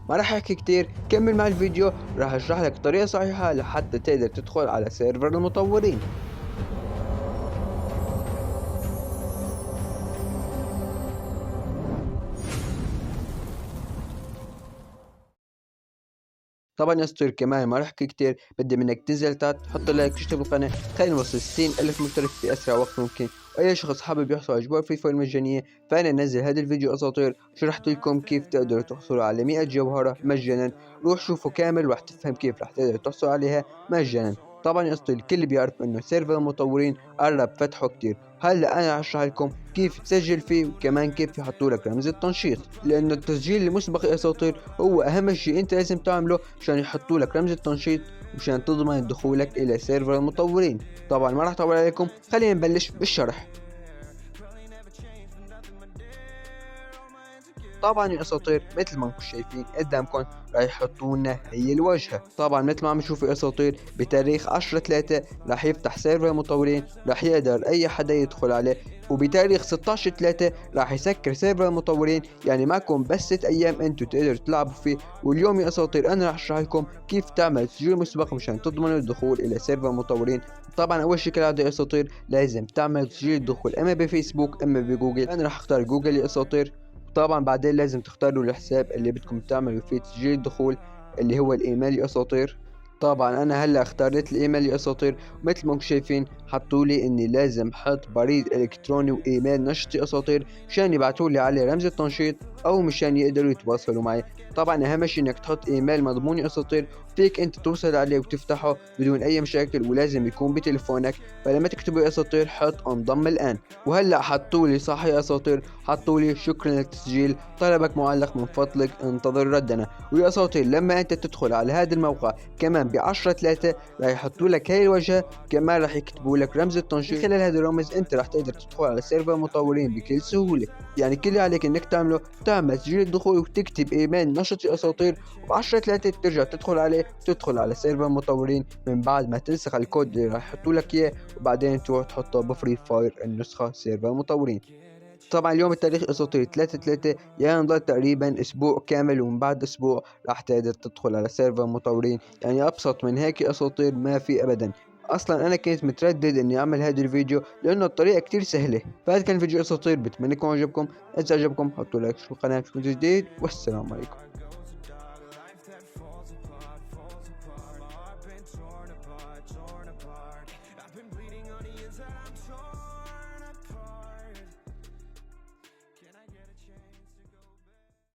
ما راح احكي كتير، كمل مع الفيديو راح اشرح لك طريقة صحيحة لحتى تقدر تدخل على سيرفر المطورين. طبعا يا اسطوري كمان ما راح احكي كتير، بدي منك تنزل تحت تحط لايك تشترك بالقناة، خلينا نوصل 60,000 مشترك في اسرع وقت ممكن. واي شخص حابب يحصل على اجواء فري فاير مجانية فانا انزل هذا الفيديو اساطير شرحت لكم كيف تقدروا تحصلوا على 100 جوهرة مجانا. روح شوفوا كامل راح تفهم كيف راح تقدر تحصل عليها مجانا. طبعا يا اسطوري الكل بيعرف انه سيرفر المطورين قرب فتحه كتير، هلا انا هشرح لكم كيف تسجل فيه وكمان كيف يحطوا لك رمز التنشيط، لانه التسجيل المسبق يا اساطير هو اهم شيء انت لازم تعمله عشان يحطوا لك رمز التنشيط وعشان تضمن دخولك الى سيرفر المطورين. طبعا ما راح اطول عليكم، خلينا نبلش بالشرح. طبعا يا اساطير مثل ما انكم شايفين قدامكم راح يحطوا لنا هي الواجهه. طبعا مثل ما عم نشوف يا اساطير بتاريخ 10/3 راح يفتح سيرفر مطورين، راح يقدر اي حدا يدخل عليه، وبتاريخ 16/3 راح يسكر سيرفر مطورين، يعني معكم بس 6 ايام انتم تقدروا تلعبوا فيه. واليوم يا اساطير انا راح اشرح لكم كيف تعمل تسجيل مسبق مشان تضمنوا الدخول الى سيرفر مطورين. طبعا اول شيء كالعاده يا اساطير لازم تعمل تسجيل الدخول اما بفيسبوك اما بجوجل، انا راح اختار جوجل يا اساطير. طبعا بعدين لازم تختاروا الحساب اللي بدكم تعملوا فيه تسجيل الدخول اللي هو الايميل يا اساطير. طبعا انا هلا اختاريت الايميل يا اساطير، مثل ما انكم شايفين حطوا لي اني لازم احط بريد الكتروني وايميل نشط يا اساطير مشان يبعثوا لي عليه رمز التنشيط او مشان يقدروا يتواصلوا معي. طبعا اهم شيء انك تحط ايميل مضمون يا اساطير فيك انت توصل عليه وتفتحه بدون اي مشاكل، ولازم يكون بتليفونك، فلما تكتبوا يا اساطير حط انضم الان. وهلا حطوا لي صح يا اساطير، حطوا لي شكرا للتسجيل، طلبك معلق، من فضلك انتظر ردنا. ويا اساطير لما انت تدخل على هذا الموقع كمان ب10/3 راح يحطوا لك هاي الواجهه، كمان راح يكتبوا لك رمز التنشيط. من خلال هذا الرمز انت راح تقدر تدخل على سيرفر مطورين بكل سهوله. يعني كل اللي عليك انك تعمله تعمل تسجيل الدخول وتكتب ايميل نشط يا اساطير، و10/3 ترجع تدخل عليه وتدخل على سيرفر مطورين من بعد ما تنسخ الكود اللي راح يحطوا لك اياه، وبعدين تروح تحطه بفري فاير النسخه سيرفر مطورين. طبعا اليوم التاريخ اساطير 3/3، يعني نضل تقريبا اسبوع كامل، ومن بعد اسبوع راح تقدر تدخل على سيرفر مطورين. يعني ابسط من هيك يا اساطير ما في ابدا. اصلا انا كنت متردد اني اعمل هذا الفيديو لانه الطريقه كتير سهله. فهذا كان فيديو اساطير، بتمنى يكون عجبكم. اذا عجبكم حطوا لايك في القناه، شوفوا جديد، والسلام عليكم.